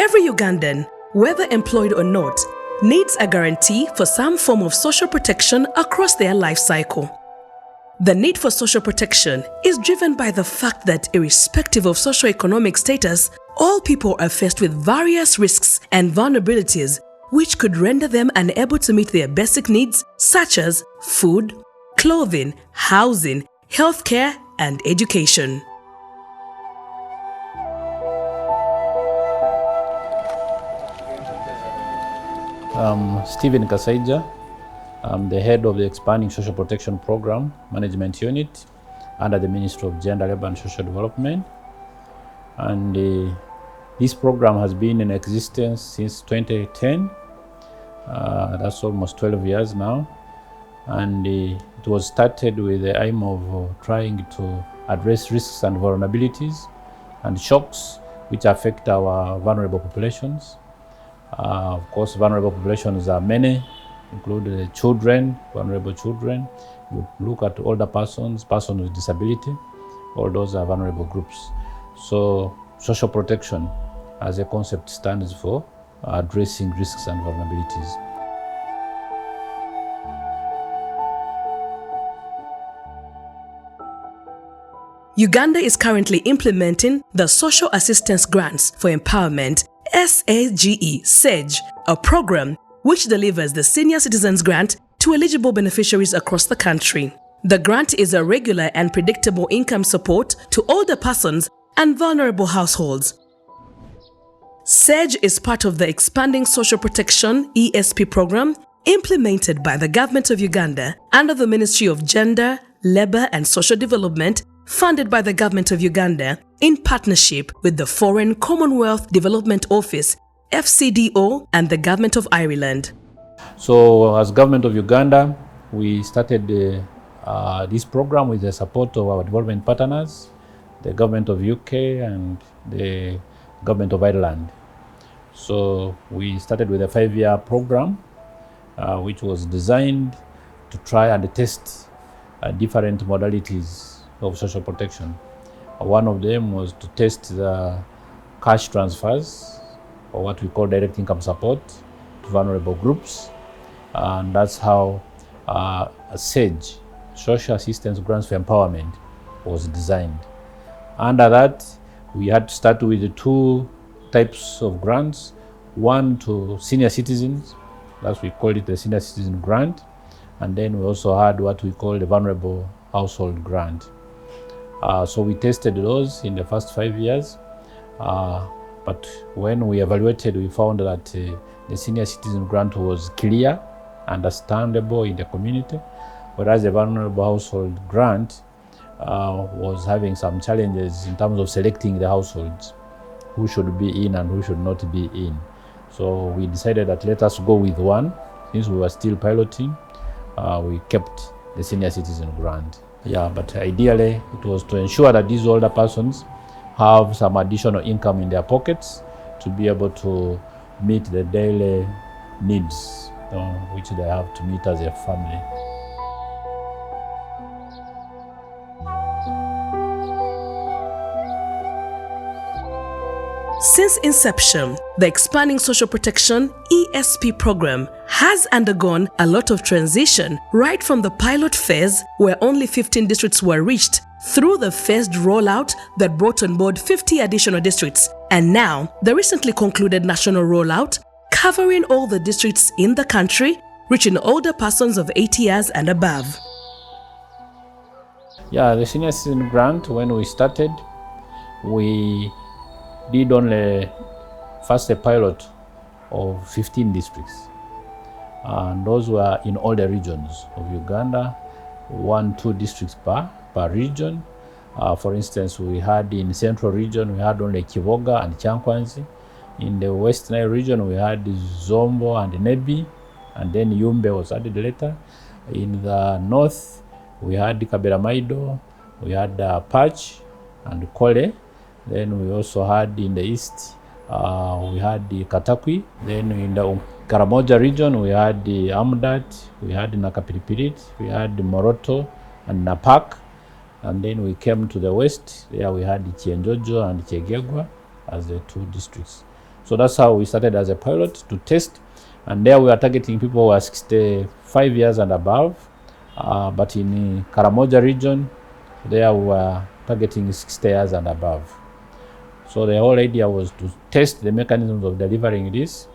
Every Ugandan, whether employed or not, needs a guarantee for some form of social protection across their life cycle. The need for social protection is driven by the fact that irrespective of socioeconomic status, all people are faced with various risks and vulnerabilities which could render them unable to meet their basic needs such as food, clothing, housing, healthcare, and education. I'm Stephen Kasaija. I'm the head of the Expanding Social Protection Program Management Unit under the Ministry of Gender, Labour and Social Development. And this program has been in existence since 2010. That's almost 12 years now. And it was started with the aim of trying to address risks and vulnerabilities and shocks which affect our vulnerable populations. Of course, vulnerable populations are many, include children, vulnerable children. You look at older persons, persons with disability, all those are vulnerable groups. So social protection as a concept stands for addressing risks and vulnerabilities. Uganda is currently implementing the Social Assistance Grants for Empowerment SAGE, a program which delivers the Senior Citizens Grant to eligible beneficiaries across the country. The grant is a regular and predictable income support to older persons and vulnerable households. SAGE is part of the Expanding Social Protection ESP program implemented by the Government of Uganda under the Ministry of Gender, Labour and Social Development, funded by the Government of Uganda in partnership with the Foreign Commonwealth Development Office, FCDO, and the Government of Ireland. So as Government of Uganda, we started this program with the support of our development partners, the Government of UK and the Government of Ireland. So we started with a 5-year program which was designed to try and test different modalities of social protection. One of them was to test the cash transfers, or what we call direct income support, to vulnerable groups. And that's how SAGE, Social Assistance Grants for Empowerment, was designed. Under that, we had to start with 2 types of grants. One to senior citizens, that's we call it the Senior Citizen Grant. And then we also had what we call the Vulnerable Household Grant. So we tested those in the first 5 years, but when we evaluated, we found that the Senior Citizen Grant was clear, understandable in the community, whereas the Vulnerable Household Grant was having some challenges in terms of selecting the households, who should be in and who should not be in. So we decided that let us go with one. Since we were still piloting, we kept the Senior Citizen Grant. Yeah, but ideally it was to ensure that these older persons have some additional income in their pockets to be able to meet the daily needs which they have to meet as a family. Since inception, the Expanding Social Protection ESP program has undergone a lot of transition right from the pilot phase where only 15 districts were reached through the phased rollout that brought on board 50 additional districts, and now the recently concluded national rollout covering all the districts in the country, reaching older persons of 80 years and above. Yeah, the Senior Citizen Grant, when we started, we did only first a pilot of 15 districts. And those were in all the regions of Uganda, 1-2 districts per region. For instance, we had in Central region, we had only Kivoga and Chankwanzi. In the West Nile region, we had Zombo and Nebi, and then Yumbe was added later. In the North, we had Kaberamaido, we had Patch and Kole. Then we also had in the East, we had the Katakwi. Then in the Karamoja region, we had the Amdat, we had Nakapiripirit, we had the Moroto and Napak. And then we came to the West, there we had the Chienjojo and Chegegwa as the 2 districts. So that's how we started as a pilot to test. And there we are targeting people who are 65 years and above. But in Karamoja region, there we are targeting 60 years and above. So the whole idea was to test the mechanisms of delivering this.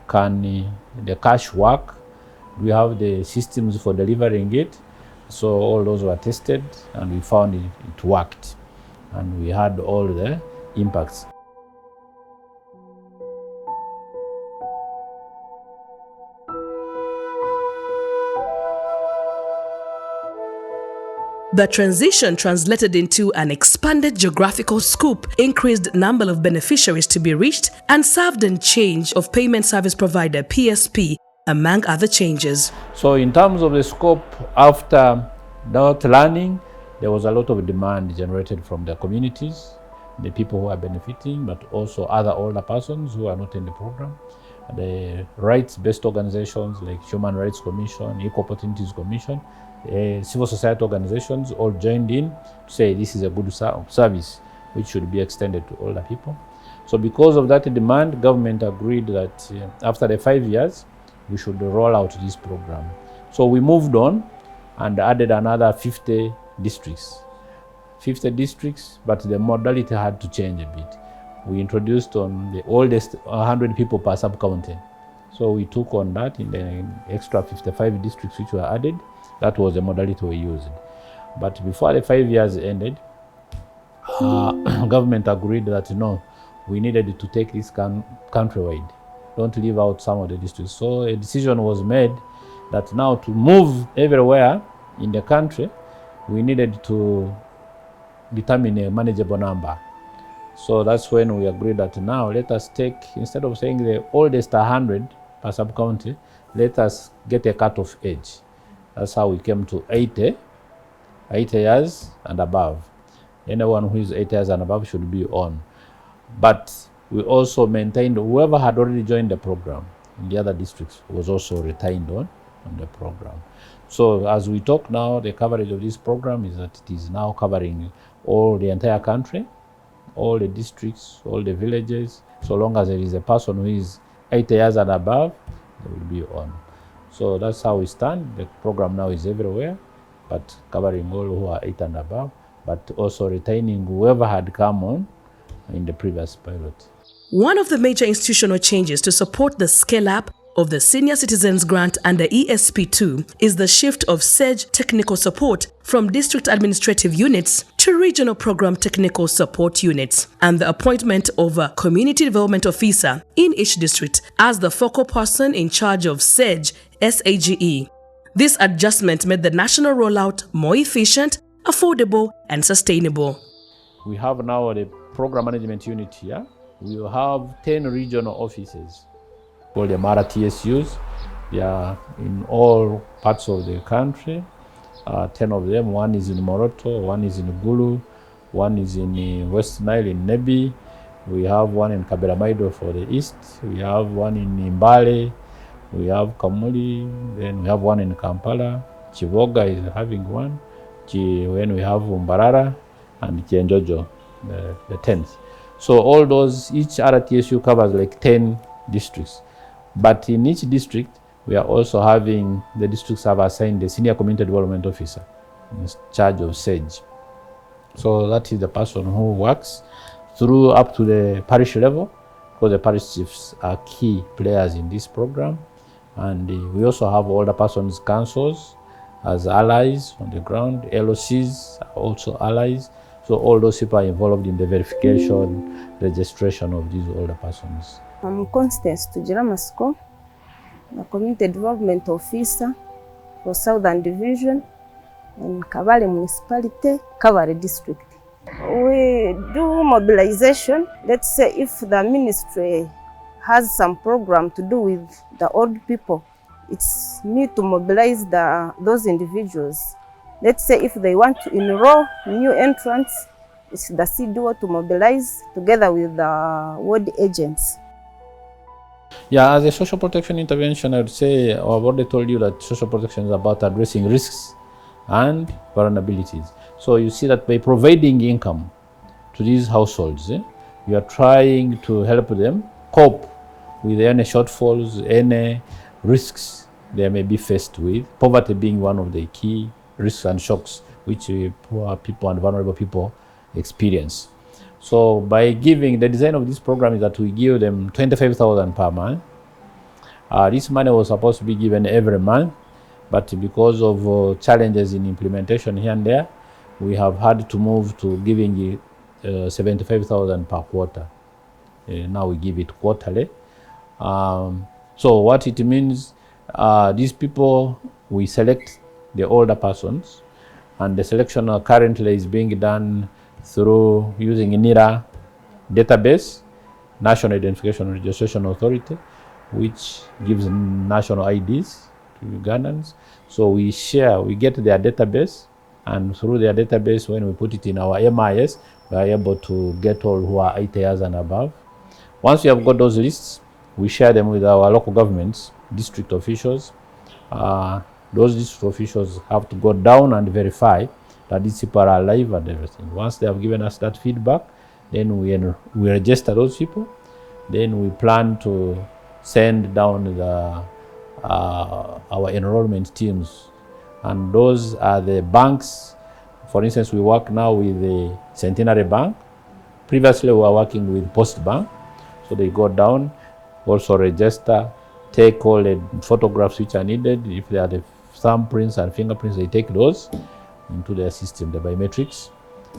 Can the cash work? Do we have the systems for delivering it? So all those were tested and we found it worked. And we had all the impacts. The transition translated into an expanded geographical scope, increased number of beneficiaries to be reached, and served in change of payment service provider PSP, among other changes. So in terms of the scope, after that learning, there was a lot of demand generated from the communities, the people who are benefiting, but also other older persons who are not in the program. The rights-based organizations like Human Rights Commission, Equal Opportunities Commission, civil society organizations all joined in to say this is a good service which should be extended to older people. So because of that demand, government agreed that after the 5 years, we should roll out this program. So we moved on and added another 50 districts. 50 districts, but the modality had to change a bit. We introduced on the oldest 100 people per sub-county. So we took on that in the extra 55 districts which were added. That was the modality we used. But before the 5 years ended, government agreed that no, we needed to take this countrywide. Don't leave out some of the districts. So a decision was made that now to move everywhere in the country, we needed to determine a manageable number. So that's when we agreed that now let us take, instead of saying the oldest 100 per sub-county, let us get a cut-off age. That's how we came to 80 years and above. Anyone who is 80 years and above should be on. But we also maintained whoever had already joined the program in the other districts was also retained on the program. So as we talk now, the coverage of this program is that it is now covering all the entire country, all the districts, all the villages. So long as there is a person who is 80 years and above, they will be on. So that's how we stand. The program now is everywhere, but covering all who are 80 and above, but also retaining whoever had come on in the previous pilot. One of the major institutional changes to support the scale-up of the Senior Citizens Grant under ESP2 is the shift of SEG technical support from district administrative units to regional program technical support units, and the appointment of a community development officer in each district as the focal person in charge of SEG SAGE. This adjustment made the national rollout more efficient, affordable, and sustainable. We have now the program management unit here. We will have 10 regional offices, called them RTSUs. They are in all parts of the country. 10 of them. One is in Moroto, one is in Gulu, one is in West Nile in Nebi. We have one in Kaberamaido for the east. We have one in Mbale. We have Kamuli. Then we have one in Kampala. Chivoga is having one. When we have Umbarara and Kienjojo, the 10th. So all those, each RTSU covers like 10 districts. But in each district, we are also having, the districts have assigned the senior community development officer in charge of SEG. So that is the person who works through up to the parish level, because the parish chiefs are key players in this program. And we also have older persons councils as allies on the ground. LOCs are also allies. So all those people are involved in the verification, registration of these older persons. I'm Constance Tujiramasco, a Community Development Officer for Southern Division in Kabale Municipality, Kabale District. We do mobilization. Let's say if the ministry has some program to do with the old people, it's me to mobilize those individuals. Let's say if they want to enroll new entrants, it's the CDO to mobilize together with the ward agents. Yeah, as a social protection intervention, I would say, I've already told you that social protection is about addressing risks and vulnerabilities. So you see that by providing income to these households, you are trying to help them cope with any shortfalls, any risks they may be faced with, poverty being one of the key risks and shocks which poor people and vulnerable people experience. So by giving, the design of this program is that we give them 25,000 per month. This money was supposed to be given every month, but because of challenges in implementation here and there, we have had to move to giving 75,000 per quarter. Now we give it quarterly. So what it means, these people, we select the older persons, and the selection currently is being done through using NIRA database, National Identification and Registration Authority, which gives national IDs to Ugandans. So we get their database, and through their database, when we put it in our MIS, we are able to get all who are 8 years and above. Once we have got those lists, we share them with our local governments, district officials. Those district officials have to go down and verify that these people are alive and everything. Once they have given us that feedback, then we register those people. Then we plan to send down our enrollment teams. And those are the banks. For instance, we work now with the Centenary Bank. Previously, we were working with Post Bank. So they go down, also register, take all the photographs which are needed. If there are the thumbprints and fingerprints, they take those into their system, the biometrics,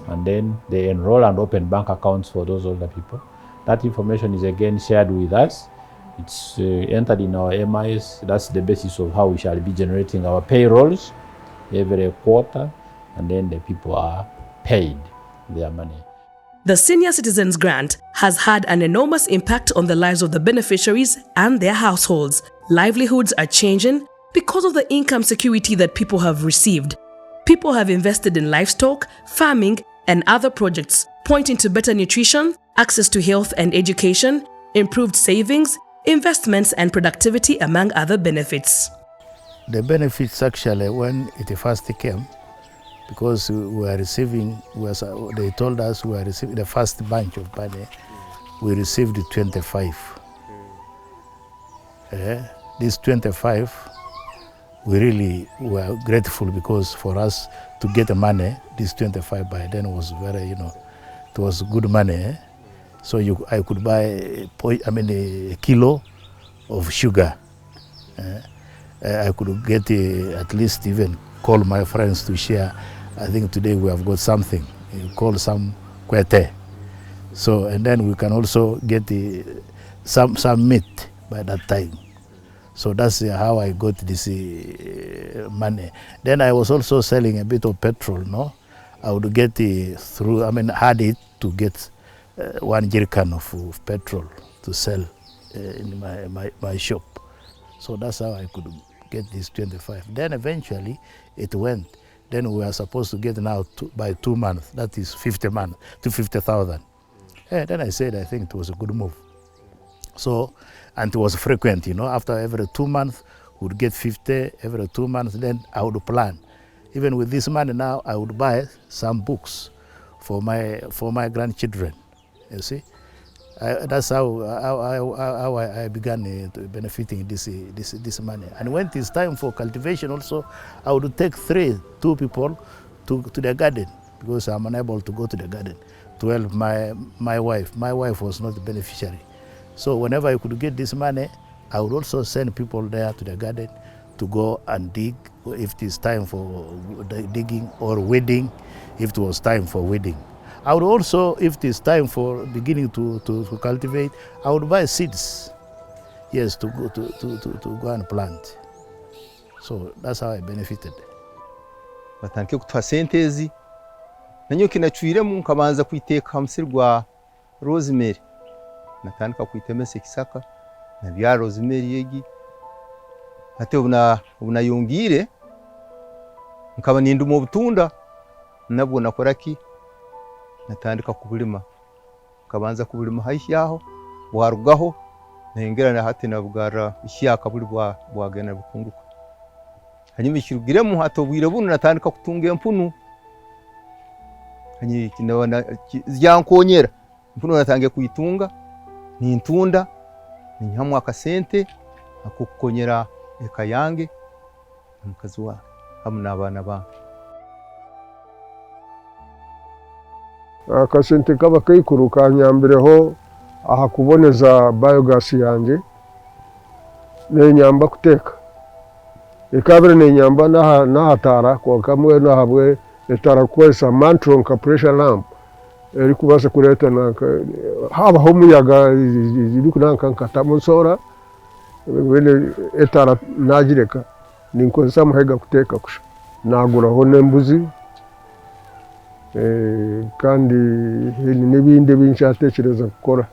and then they enroll and open bank accounts for those older people. That information is again shared with us. It's entered in our MIS. That's the basis of how we shall be generating our payrolls every quarter, and then the people are paid their money. The Senior Citizens Grant has had an enormous impact on the lives of the beneficiaries and their households. Livelihoods are changing because of the income security that people have received. People have invested in livestock, farming, and other projects, pointing to better nutrition, access to health and education, improved savings, investments, and productivity, among other benefits. The benefits actually, when it first came, because we were receiving, they told us we were receiving the first bunch of money, we received 25. This 25, we really were grateful, because for us to get the money, this 25 by then was very, it was good money. So I could buy a kilo of sugar. I could get at least even call my friends to share. I think today we have got something, call some kwete. So, and then we can also get some meat by that time. So that's how I got this money. Then I was also selling a bit of petrol, no? I would get had it to get 1 jerrycan of petrol to sell in my shop. So that's how I could get this 25. Then eventually it went. Then we were supposed to get now by 2 months, that is 50,000. Then I said, I think it was a good move. So, and it was frequent, after every 2 months, we would get 50, every 2 months, then I would plan. Even with this money now, I would buy some books for my grandchildren, you see. That's how I began benefiting this money. And when it is time for cultivation also, I would take 2 people to the garden, because I'm unable to go to the garden to help my wife. My wife was not the beneficiary. So whenever I could get this money, I would also send people there to the garden to go and dig, if it is time for digging, or weeding, if it was time for weeding. I would also, if it is time for beginning to cultivate, I would buy seeds, yes, to go and plant. So that's how I benefited. Batandike kutwa sentezi nanyo kinachwiremu nkabanza kwiteka hamsirwa rosemary, natandika kwitemese kisaka na bya rosemary yegi ate ubunayongire nkaba nindu mu butunda nabwo nakoraki natandika kubulima, kabanza kubulima haishaho bwarugaho nengera na hati nabugara ishyaka buri bwagena bukunguka, hanyuma ikirugiremo hato bwire bunu natandika kutunga empunu, hanyi kinabana zyankonyera empunu natangiye kuyitunga ni ntunda ninyihamu akasente akokukonyera eka yange n'omukazi wange hamu n'abaana bange. Akasente kaba kaikuru kanyambireho aha kuboneza biogas yange nenyamba kuteeka ekabire nenyamba n'ahatara kamwe nahabwe etara kukozesa mantro nka pressure lamp eri kubasa kureeta habaho omuyaga iri kunanka nkatamu nsora etara nagireka ninkozesa muhega kuteeka kusha naguraho n'embuzi kandi n'ebindi binshatekereza kukora.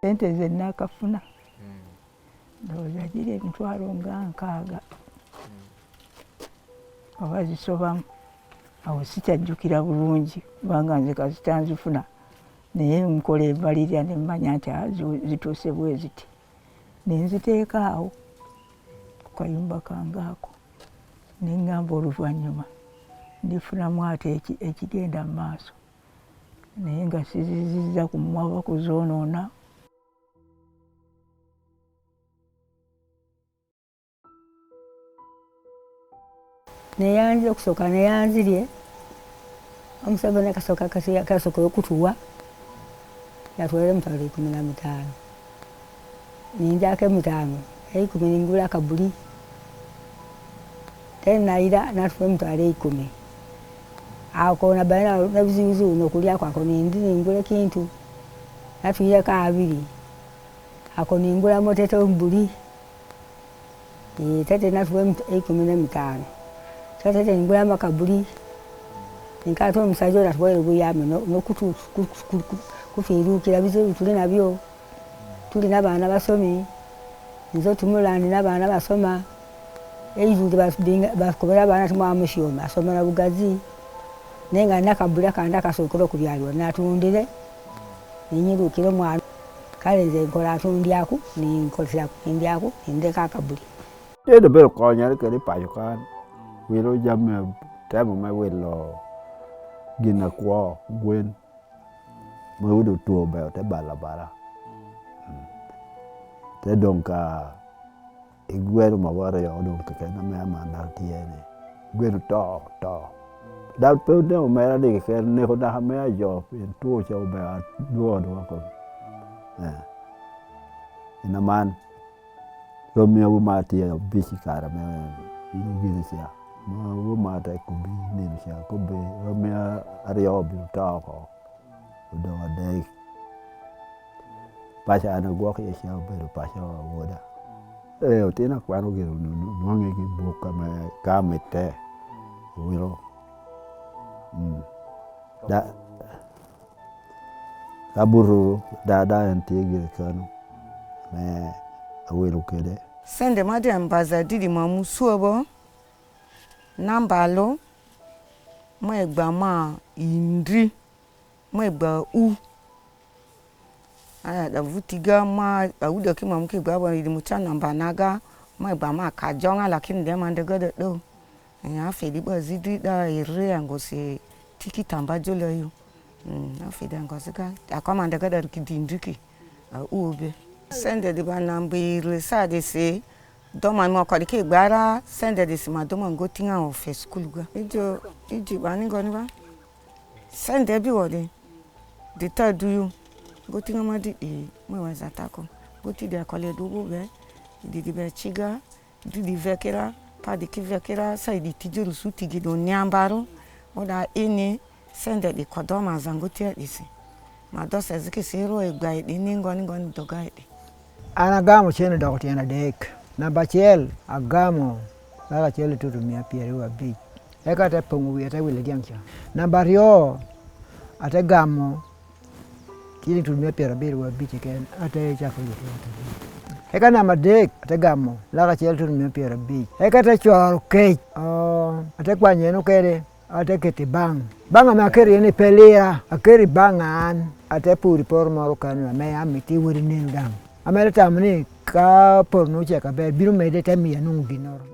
Sente ze nakafuna ndowooza giri emitwalo nga 6 oba zisobamu awo sikyajjukira bulungi kubanga nze kazitanzifuna naye nkola embalirira ne mmanya nti zituuse bwe ziti nenziteeka awo ku kayumba kange ako neŋŋamba oluvannyuma ndifunamu ate ekigenda mu maaso naye nga sizizizza ku mmwe abakuzoonoona. Neyanze okusooka neyanzirye omusajja nakasooka kasooka okutuwa yatwala emitwalo 15 ninjako 5 10 ningula akabuli tenayira natuwa emitwalo 10 ako nabana nabizibuzibu nokulyako ako ningula ekintu natuyirako 2 ako ningula motete ombuli tete natuwa 15 tete ningula amakabuli ninkata omusajja oyo atwaire obuyambi n'okufiirukira bizibu tuli nabyo tuli n'abaana basomi nze otumulandi n'abaana basoma eijunde bakobera abaana timwamusyomi asomera bugazi naye nga nakabuli akandi akasookera okubyaliwa natundire ninyirukira omwana kale nze nkola atundyaku ninkoleseraku indyaku nindeka akabuli ede bero konyare kere payo kan wiro jam temo me wilo gina kwa gwen mawudo tuo be te balabara te donka igwero mawara yo donka ke na me amanda tiene gwero to dal pe de o mera de ke ne ko da me ajo en tuo cho be do ko ina man romia bu mati ya bisi kara me ini gina sia ma bu mata ko bi ne sia ko be romia ario bi ta ko do de pasha ana go ke sia be pasha woda tina kwano gero no nge ki boka me ka mete wiro da aburu da entegere kanu me awelo kede sende madi ambaza didi mamusuobo nambalo mo egba ma indri mo egba aya da vutiga ma awudo ki mamuke gba bo idi mucha namba naga mo egba ma kajonga lakini de mande godo do ya fedi bo zidi da ire angosi tiki tamba jolo yo na fedi angosika akomande godo kidindiki ube sende de banambi resa de se doma mo ko ke gbara sende de se ma doma go tinga o fe school gwa ijo bani go ni ba sende bi wode de ta do you go tinga ma di mo wa zatako go ti de akole do bo be di be chiga di vekera pa di ki vekera sai di tijuru su tigi do nyambaro oda ini sende de kodoma zangote disi ma do se ziki siro egba di ningo doga di anagamo chene dokoti ana dek namba chiel agamo lala chele tutu mia piero abi eka te pongu wi ate wile diancha namba rio ate gamo kili tutu mia piero abi chiken ate chako yote eka namba dek ate gamo lala chele tutu mia piero abi eka te choro kech ate kwanye no kere ate kete bang ma kere ni pelira akeri bangan ate puri por moro kanu me amiti wuri nenu dang amere tamni ka porno cheka be biru mede temia nungi noro.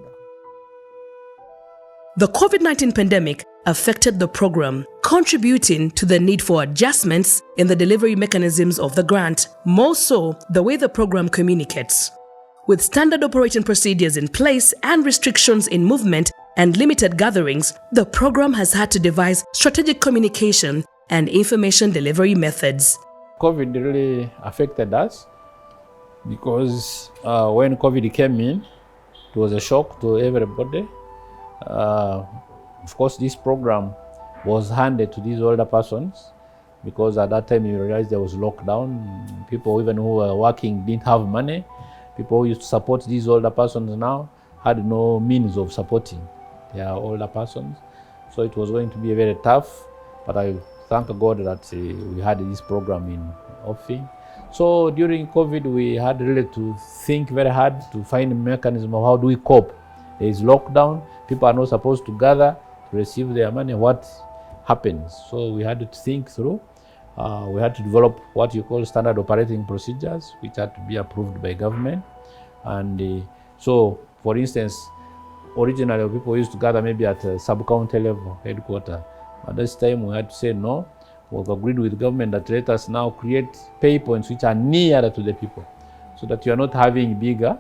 The COVID-19 pandemic affected the program, contributing to the need for adjustments in the delivery mechanisms of the grant, more so the way the program communicates. With standard operating procedures in place and restrictions in movement and limited gatherings, the program has had to devise strategic communication and information delivery methods. COVID really affected us because when COVID came in, it was a shock to everybody. Of course, this program was handed to these older persons because at that time you realized there was lockdown. People even who were working didn't have money. People who used to support these older persons now had no means of supporting their older persons. So it was going to be very tough, but I thank God that we had this program in offering. So during COVID, we had really to think very hard to find a mechanism of how do we cope. There is lockdown, people are not supposed to gather to receive their money. What happens? So we had to think through. We had to develop what you call standard operating procedures, which had to be approved by government. And so, for instance, originally people used to gather maybe at a sub-county level headquarters. At this time, we had to say no. We've agreed with government that let us now create pay points which are nearer to the people, so that you are not having bigger.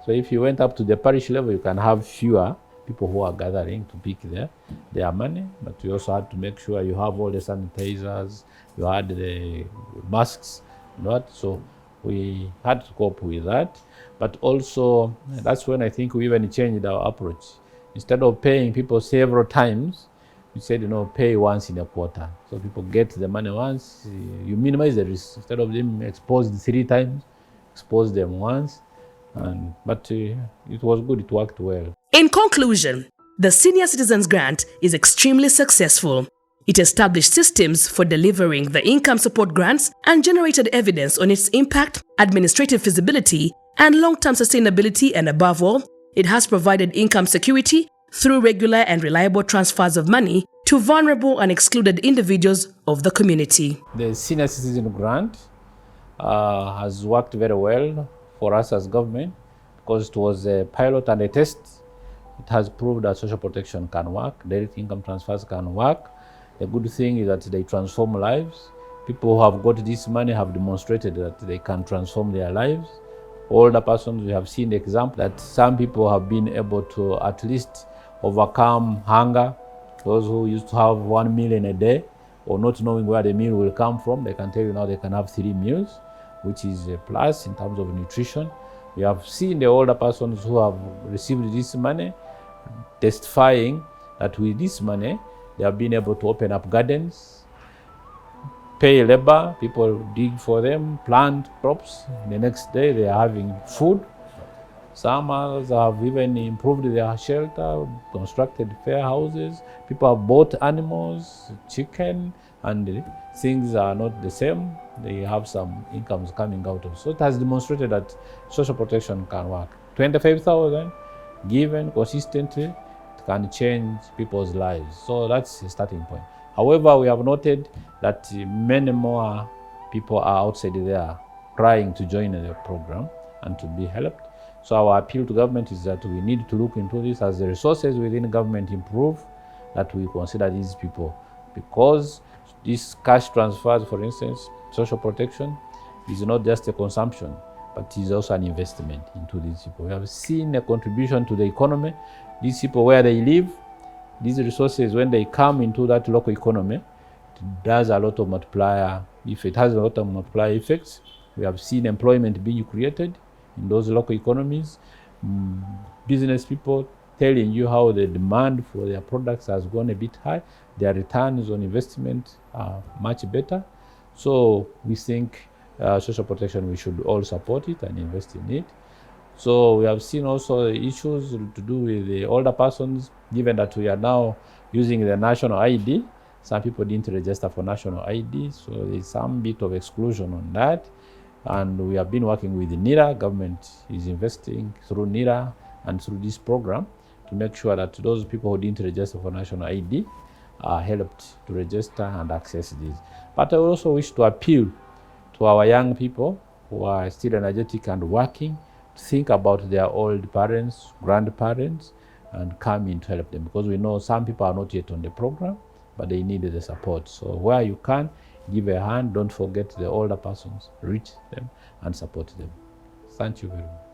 So if you went up to the parish level, you can have fewer people who are gathering to pick their money. But you also had to make sure you have all the sanitizers, you had the masks, so we had to cope with that. But also, that's when I think we even changed our approach. Instead of paying people several times, we said, pay once in a quarter. So people get the money once, you minimize the risk. Instead of them exposed 3 times, expose them once. But it was good, it worked well. In conclusion, the Senior Citizens Grant is extremely successful. It established systems for delivering the income support grants and generated evidence on its impact, administrative feasibility, and long-term sustainability, and above all, it has provided income security through regular and reliable transfers of money to vulnerable and excluded individuals of the community. The Senior Citizen Grant has worked very well for us as government because it was a pilot and a test. It has proved that social protection can work, direct income transfers can work. The good thing is that they transform lives. People who have got this money have demonstrated that they can transform their lives. Older persons, we have seen the example that some people have been able to at least overcome hunger. Those who used to have 1 meal in a day or not knowing where the meal will come from, they can tell you now they can have 3 meals, which is a plus in terms of nutrition. We have seen the older persons who have received this money testifying that with this money, they have been able to open up gardens, pay labor, people dig for them, plant crops. The next day they are having food. Some others have even improved their shelter, constructed fair houses. People have bought animals, chicken, and things are not the same. They have some incomes coming out of it. So it has demonstrated that social protection can work. 25,000 given consistently, it can change people's lives. So that's the starting point. However, we have noted that many more people are outside there trying to join the program and to be helped. So our appeal to government is that we need to look into this as the resources within government improve, that we consider these people, because these cash transfers, for instance, social protection, is not just a consumption, but is also an investment into these people. We have seen a contribution to the economy. These people, where they live, these resources, when they come into that local economy, it does a lot of multiplier. If it has a lot of multiplier effects, we have seen employment being created in those local economies. Business people telling you how the demand for their products has gone a bit high. Their returns on investment are much better. So we think social protection, we should all support it and invest in it. So we have seen also issues to do with the older persons, given that we are now using the national ID. Some people didn't register for national ID, so there's some bit of exclusion on that. And we have been working with the NIRA. Government is investing through NIRA and through this program to make sure that those people who didn't register for national ID are helped to register and access this. But I also wish to appeal to our young people who are still energetic and working to think about their old parents, grandparents, and come in to help them, because we know some people are not yet on the program, but they need the support. So where you can, give a hand. Don't forget the older persons, reach them and support them. Thank you very much.